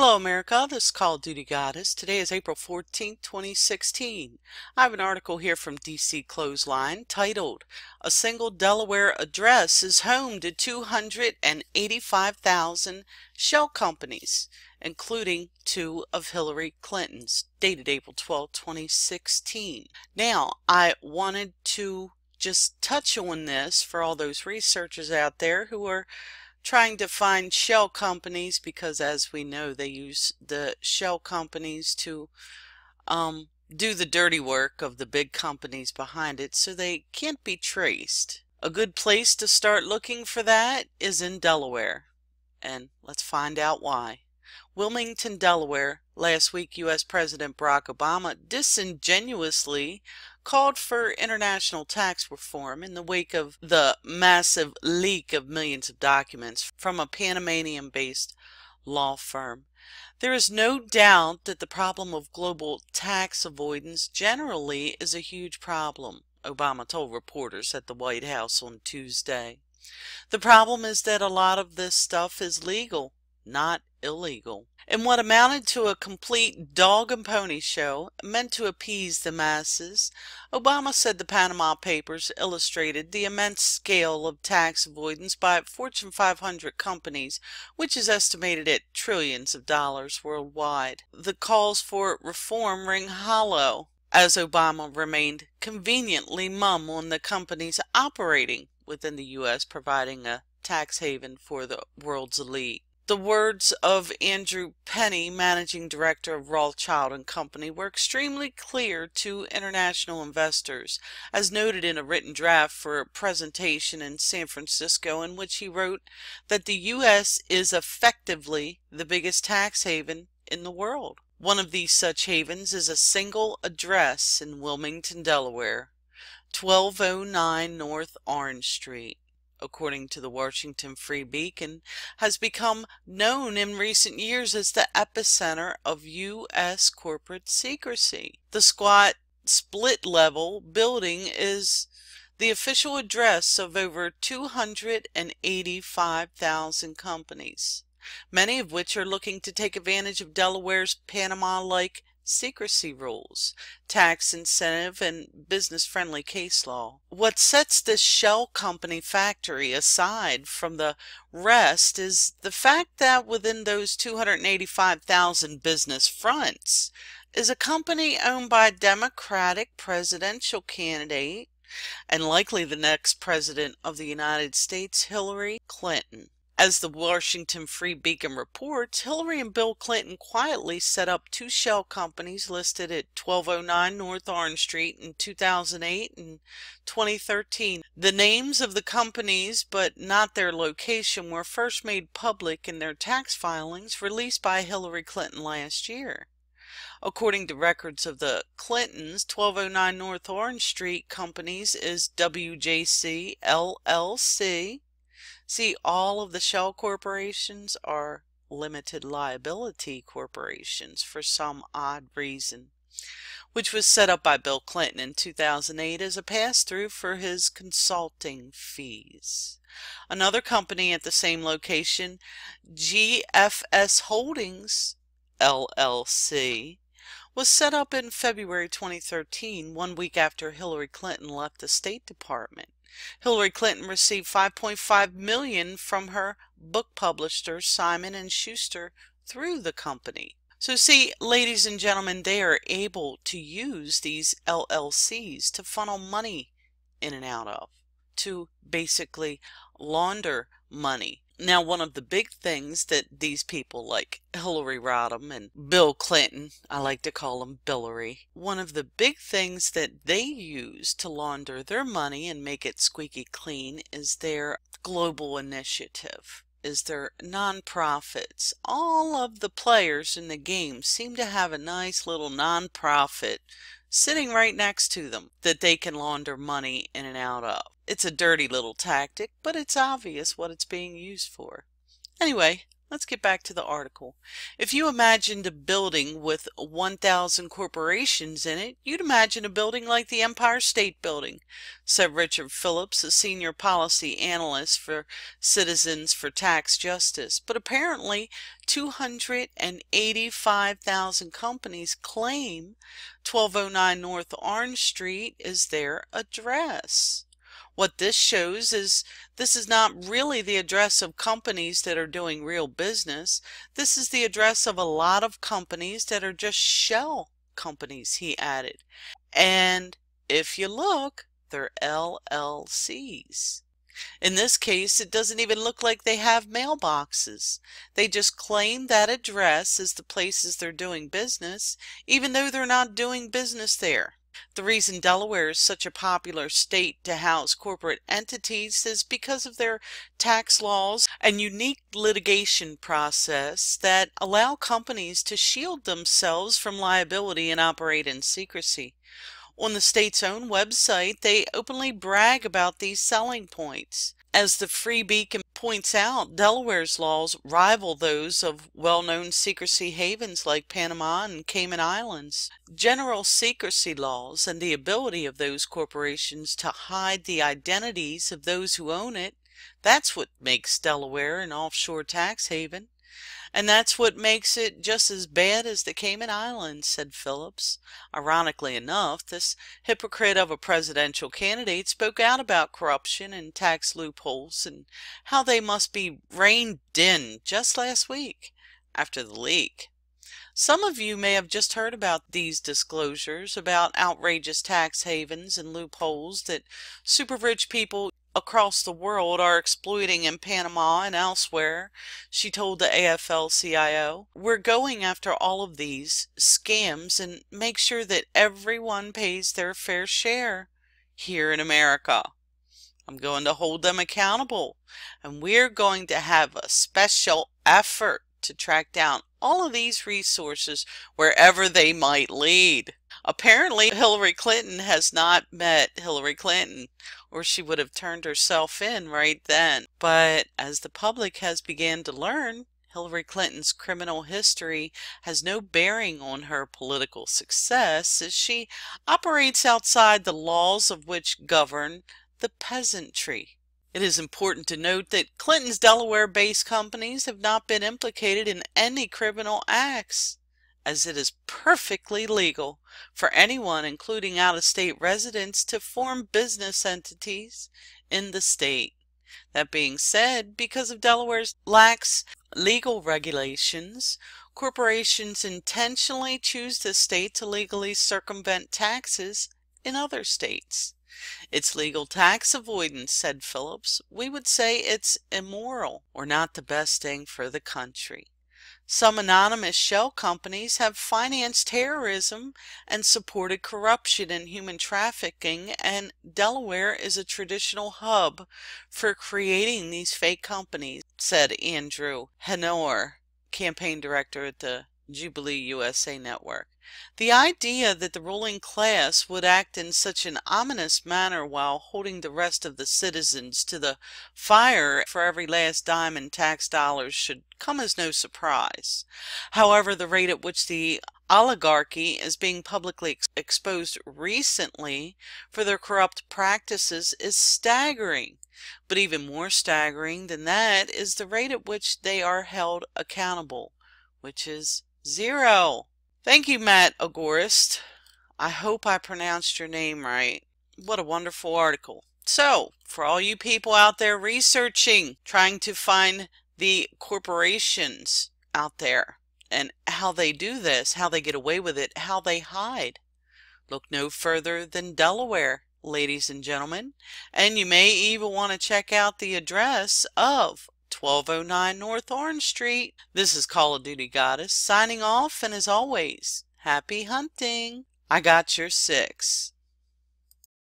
Hello America, this is Call of Duty Goddess. Today is April 14th, 2016. I have an article here from DC Clothesline titled, "A Single Delaware Address is Home to 285,000 Shell Companies, including two of Hillary Clinton's," dated April 12, 2016. Now, I wanted to just touch on this for all those researchers out there who are trying to find shell companies, because as we know, they use the shell companies to do the dirty work of the big companies behind it, so they can't be traced. A good place to start looking for that is in Delaware, and let's find out why. Wilmington, Delaware. Last week, U.S. President Barack Obama disingenuously called for international tax reform in the wake of the massive leak of millions of documents from a Panamanian-based law firm. There is no doubt that the problem of global tax avoidance generally is a huge problem, Obama told reporters at the White House on Tuesday. The problem is that a lot of this stuff is legal, not illegal. In what amounted to a complete dog and pony show meant to appease the masses, Obama said the Panama Papers illustrated the immense scale of tax avoidance by Fortune 500 companies, which is estimated at trillions of dollars worldwide. The calls for reform ring hollow, as Obama remained conveniently mum on the companies operating within the U.S., providing a tax haven for the world's elite. The words of Andrew Penny, managing director of Rothschild & Company, were extremely clear to international investors, as noted in a written draft for a presentation in San Francisco, in which he wrote that the U.S. is effectively the biggest tax haven in the world. One of these such havens is a single address in Wilmington, Delaware, 1209 North Orange Street. According to the Washington Free Beacon, has become known in recent years as the epicenter of U.S. corporate secrecy. The squat, split-level building is the official address of over 285,000 companies, many of which are looking to take advantage of Delaware's Panama-like secrecy rules, tax incentive, and business-friendly case law. What sets this shell company factory aside from the rest is the fact that within those 285,000 business fronts is a company owned by a Democratic presidential candidate and likely the next president of the United States, Hillary Clinton. As the Washington Free Beacon reports, Hillary and Bill Clinton quietly set up two shell companies listed at 1209 North Orange Street in 2008 and 2013. The names of the companies, but not their location, were first made public in their tax filings released by Hillary Clinton last year. According to records of the Clintons, 1209 North Orange Street companies is WJC LLC. See, all of the shell corporations are limited liability corporations for some odd reason, which was set up by Bill Clinton in 2008 as a pass-through for his consulting fees. Another company at the same location, GFS Holdings LLC, was set up in February 2013, 1 week after Hillary Clinton left the State Department. Hillary Clinton received $5.5 million from her book publisher Simon & Schuster through the company. So see, ladies and gentlemen, they are able to use these LLCs to funnel money in and out of, to basically launder money. Now, one of the big things that these people like Hillary Rodham and Bill Clinton, I like to call them Billary, one of the big things that they use to launder their money and make it squeaky clean is their global initiative, is their nonprofits. All of the players in the game seem to have a nice little nonprofit sitting right next to them that they can launder money in and out of. It's a dirty little tactic, but it's obvious what it's being used for. Anyway, Let's get back to the article. If you imagined a building with 1,000 corporations in it, you'd imagine a building like the Empire State Building, said Richard Phillips, a senior policy analyst for Citizens for Tax Justice. But apparently 285,000 companies claim 1209 North Orange Street is their address. What this shows is this is not really the address of companies that are doing real business. This is the address of a lot of companies that are just shell companies, he added. And if you look, they're LLCs. In this case, it doesn't even look like they have mailboxes. They just claim that address as the places they're doing business, even though they're not doing business there. The reason Delaware is such a popular state to house corporate entities is because of their tax laws and unique litigation process that allow companies to shield themselves from liability and operate in secrecy. On the state's own website, they openly brag about these selling points. As the Free Beacon points out, Delaware's laws rival those of well-known secrecy havens like Panama and Cayman Islands. General secrecy laws and the ability of those corporations to hide the identities of those who own it, that's what makes Delaware an offshore tax haven. And that's what makes it just as bad as the Cayman Islands, said Phillips. Ironically enough, this hypocrite of a presidential candidate spoke out about corruption and tax loopholes and how they must be reined in just last week after the leak. Some of you may have just heard about these disclosures about outrageous tax havens and loopholes that super rich people across the world are exploiting in Panama and elsewhere, she told the AFL-CIO. We're going after all of these scams and make sure that everyone pays their fair share here in America. I'm going to hold them accountable, and we're going to have a special effort to track down all of these resources wherever they might lead. Apparently, Hillary Clinton has not met Hillary Clinton, or she would have turned herself in right then. But as the public has begun to learn, Hillary Clinton's criminal history has no bearing on her political success, as she operates outside the laws of which govern the peasantry. It is important to note that Clinton's Delaware-based companies have not been implicated in any criminal acts, as it is perfectly legal for anyone, including out-of-state residents, to form business entities in the state. That being said, because of Delaware's lax legal regulations, corporations intentionally choose this state to legally circumvent taxes in other states. It's legal tax avoidance, said Phillips. We would say it's immoral or not the best thing for the country. Some anonymous shell companies have financed terrorism and supported corruption and human trafficking, and Delaware is a traditional hub for creating these fake companies, said Andrew Hanor, campaign director at the Jubilee USA Network. The idea that the ruling class would act in such an ominous manner while holding the rest of the citizens to the fire for every last dime in tax dollars should come as no surprise. However, the rate at which the oligarchy is being publicly exposed recently for their corrupt practices is staggering. But even more staggering than that is the rate at which they are held accountable, which is 0. Thank you, Matt Agorist. I hope I pronounced your name right. What a wonderful article. So, for all you people out there researching, trying to find the corporations out there and how they do this, how they get away with it, how they hide, look no further than Delaware, ladies and gentlemen. And you may even want to check out the address of 1209 North Orange Street. This is Call of Duty Goddess signing off, and as always, happy hunting. I got your 6.